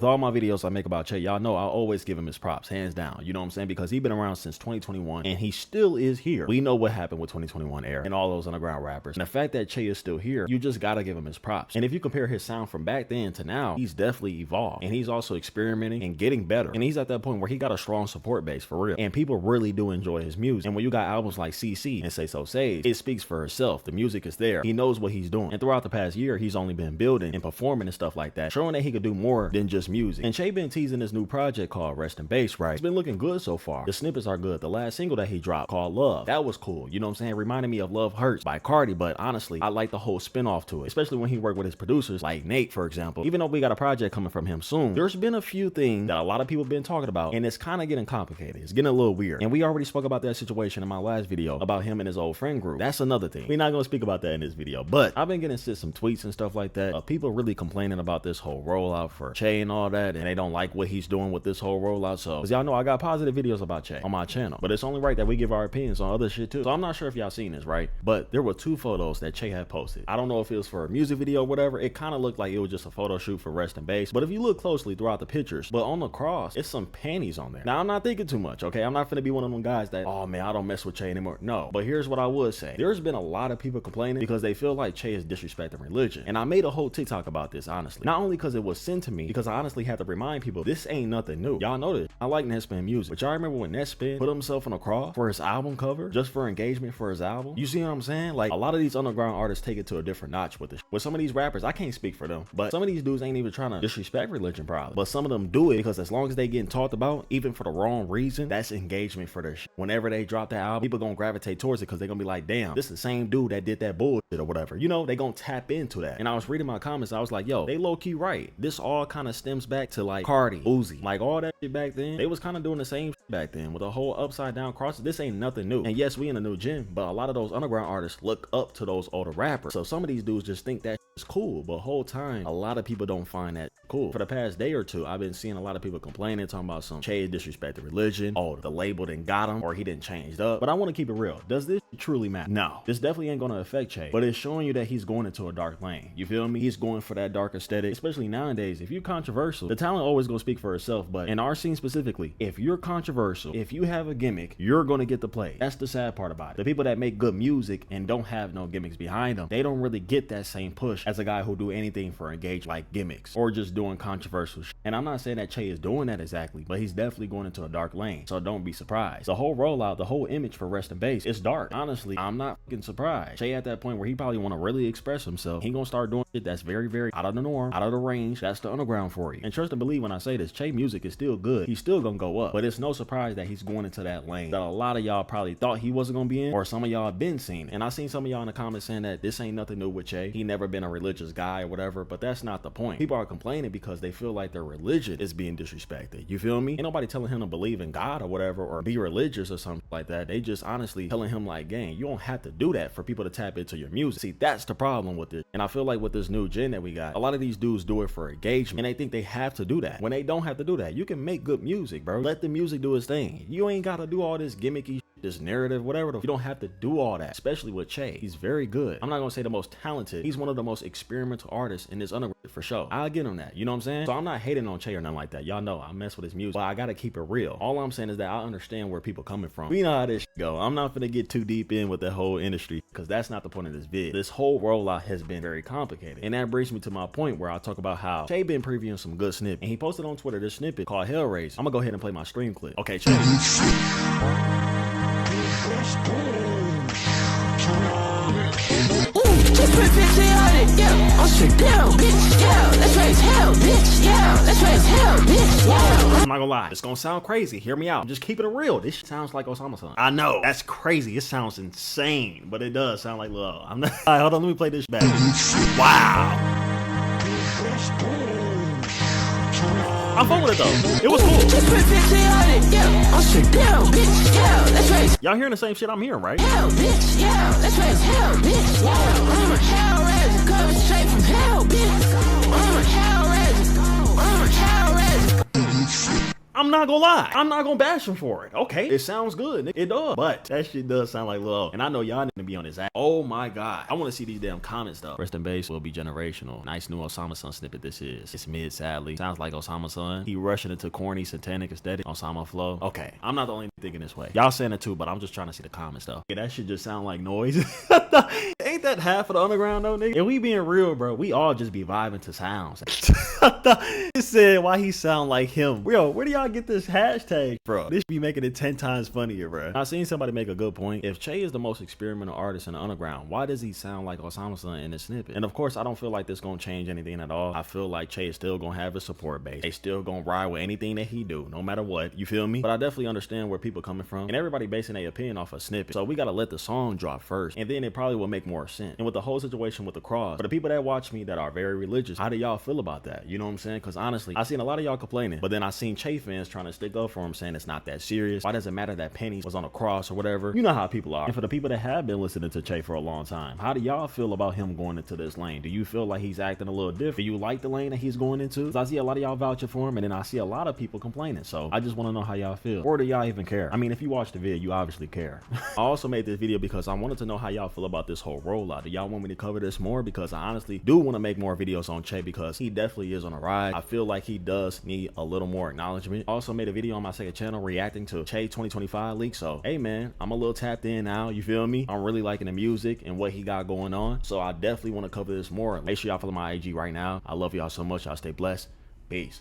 With all my videos I make about Che, y'all know I always give him his props, hands down. You know what I'm saying? Because he's been around since 2021 and he still is here. We know what happened with 2021 era and all those underground rappers. And the fact that Che is still here, you just gotta give him his props. And if you compare his sound from back then to now, he's definitely evolved. And he's also experimenting and getting better. And he's at that point where he got a strong support base for real. And people really do enjoy his music. And when you got albums like CC and Say So Sage, it speaks for itself. The music is there. He knows what he's doing. And throughout the past year, he's only been building and performing and stuff like that, showing that he could do more than just music. And Che been teasing this new project called Rest in Bass, right? It's been looking good so far. The snippets are good. The last single that he dropped called Love, that was cool. You know what I'm saying? Reminded me of Love Hurts by Cardi, but honestly, I like the whole spin-off to it, especially when he worked with his producers like Nate, for example. Even though we got a project coming from him soon, there's been a few things that a lot of people been talking about, and it's kind of getting complicated. It's getting a little weird. And we already spoke about that situation in my last video about him and his old friend group. That's another thing. We're not going to speak about that in this video, but I've been getting some tweets and stuff like that of people really complaining about this whole rollout for Che and all that, and they don't like what he's doing with this whole rollout. So, as y'all know, I got positive videos about Che on my channel, but it's only right that we give our opinions on other shit too. So I'm not sure if y'all seen this, right? But there were two photos that Che had posted. I don't know if it was for a music video or whatever. It kind of looked like it was just a photo shoot for Rest in Bass, but if you look closely throughout the pictures, but on the cross, it's some panties on there. Now, I'm not thinking too much, okay? I'm not gonna be one of them guys that, oh man, I don't mess with Che anymore. No, but here's what I would say. There's been a lot of people complaining because they feel like Che is disrespecting religion. And I made a whole TikTok about this, honestly. Not only because it was sent to me, because I honestly had to remind people, this ain't nothing new. Y'all know this. I like Netspin music, but y'all remember when Netspin put himself on a cross for his album cover, just for engagement for his album? You see what I'm saying? Like, a lot of these underground artists take it to a different notch with this. With some of these rappers, I can't speak for them, but some of these dudes ain't even trying to disrespect religion probably. But some of them do it because as long as they getting talked about, even for the wrong reason, that's engagement for their shit. Whenever they drop that album, people gonna gravitate towards it because they're gonna be like, damn, this is the same dude that did that bullshit or whatever. You know, they gonna tap into that. And I was reading my comments, I was like, yo, they low-key right. This all kind of stems back to like Cardi, Uzi, like all that shit back then. They was kind of doing the same shit back then with the whole upside down crosses. This ain't nothing new. And yes, we in a new gen, but a lot of those underground artists look up to those older rappers. So some of these dudes just think that is cool, but whole time, a lot of people don't find that cool. For the past day or two, I've been seeing a lot of people complaining, talking about some Che disrespected religion. Oh, the label didn't got him, or he didn't change up. But I want to keep it real. Does this truly matter? No. This definitely ain't gonna affect Che, but it's showing you that he's going into a dark lane. You feel me? He's going for that dark aesthetic, especially nowadays. If you're controversial, the talent always gonna speak for itself, but in our scene specifically, if you're controversial, if you have a gimmick, you're gonna get the play. That's the sad part about it. The people that make good music and don't have no gimmicks behind them, they don't really get that same push as a guy who do anything for engage like gimmicks or just doing controversial shit. And I'm not saying that Che is doing that exactly, but he's definitely going into a dark lane, so don't be surprised. The whole rollout, the whole image for Rest in Bass, it's dark. Honestly, I'm not fucking surprised. Che at that point where he probably want to really express himself, he gonna start doing shit that's very, very out of the norm, out of the range. That's the underground for you. And trust and believe when I say this, Che music is still good. He's still gonna go up, but it's no surprise that he's going into that lane that a lot of y'all probably thought he wasn't gonna be in, or some of y'all have been seeing. And I seen some of y'all in the comments saying that this ain't nothing new with Che. He never been a religious guy or whatever, but that's not the point. People are complaining because they feel like their religion is being disrespected. You feel me? Ain't nobody telling him to believe in God or whatever, or be religious or something like that. They just honestly telling him like, gang, you don't have to do that for people to tap into your music. See, that's the problem with this. And I feel like with this new gen that we got, a lot of these dudes do it for engagement, and they think they have to do that when they don't have to do that. You can make good music, bro. Let the music do its thing. You ain't gotta do all this gimmicky, this narrative, whatever. You don't have to do all that, especially with Che. He's very good. I'm not gonna say the most talented. He's one of the most experimental artists in this underground for sure. I'll give him that. You know what I'm saying? So I'm not hating on Che or nothing like that. Y'all know I mess with his music, but I gotta keep it real. All I'm saying is that I understand where people coming from. We know how this shit go. I'm not gonna get too deep in with the whole industry because that's not the point of this vid. This whole rollout has been very complicated, and that brings me to my point where I talk about how Che been previewing some good snippets, and he posted on Twitter this snippet called Hellraiser. I'm gonna go ahead and play my stream clip. Okay, Che. Just put 50 on it, yeah. I'm straight down, bitch, yeah. Let's raise hell, bitch, yeah. Let's raise hell, bitch, yeah. I'm not gonna lie, it's gonna sound crazy. Hear me out. I'm just keeping it real. This shit sounds like OsamaSon. I know, that's crazy. It sounds insane, but it does sound like Lil. I'm not. Alright, hold on, let me play this back. Wow. I fuck with it though. It was cool. Just put 50 on it, yeah. I'm straight down, bitch, yeah. Let's raise y'all hearing the same shit I'm hearing, right? hell, bitch, yeah. Let's raise hell, bitch, yeah. I'm a hell raiser, coming straight from hell, bitch. I'm a hell raiser. I'm a hell raiser. I'm I'm not gonna lie. I'm not gonna bash him for it. Okay, it sounds good. It does. But that shit does sound like Lil O. And I know y'all need to be on his ass. Oh my God. I want to see these damn comments though. Rest in base will be generational. Nice new OsamaSon snippet this is. It's mid, sadly. Sounds like OsamaSon. He rushing into corny, satanic aesthetic. Osama flow. Okay, I'm not the only thinking this way. Y'all saying it too, but I'm just trying to see the comments though. Yeah, that shit just sound like noise. Ain't that half of the underground though, nigga? If we being real, bro, we all just be vibing to sounds. It said why he sound like him. Yo, where do y'all get this hashtag from? This be making it 10 times funnier, bro. I seen somebody make a good point. If Che is the most experimental artist in the underground, why does he sound like OsamaSon in this snippet? And of course, I don't feel like this gonna change anything at all. I feel like Che is still gonna have a support base. They still gonna ride with anything that he do, no matter what. You feel me? But I definitely understand where people coming from. And everybody basing their opinion off a snippet. So we gotta let the song drop first. And then it probably will make more sense. And with the whole situation with the cross, for the people that watch me that are very religious, how do y'all feel about that? You know what I'm saying? Because honestly, I seen a lot of y'all complaining, but then I seen Che fans trying to stick up for him, saying it's not that serious. Why does it matter that Penny was on a cross or whatever? You know how people are. And for the people that have been listening to Che for a long time, how do y'all feel about him going into this lane? Do you feel like he's acting a little different? Do you like the lane that he's going into? Because I see a lot of y'all vouching for him, and then I see a lot of people complaining. So I just want to know how y'all feel. Or do y'all even care? I mean, if you watch the video, you obviously care. I also made this video because I wanted to know how y'all feel about this whole rollout. Do y'all want me to cover this more? Because I honestly do want to make more videos on Che because he definitely is on a ride. I feel like he does need a little more acknowledgement. I also made a video on my second channel reacting to Che 2025 leak. So hey man, I'm a little tapped in now. You feel me? I'm really liking the music and what he got going on. So I definitely want to cover this more. Make sure y'all follow my IG right now. I love y'all so much. Y'all stay blessed. Peace.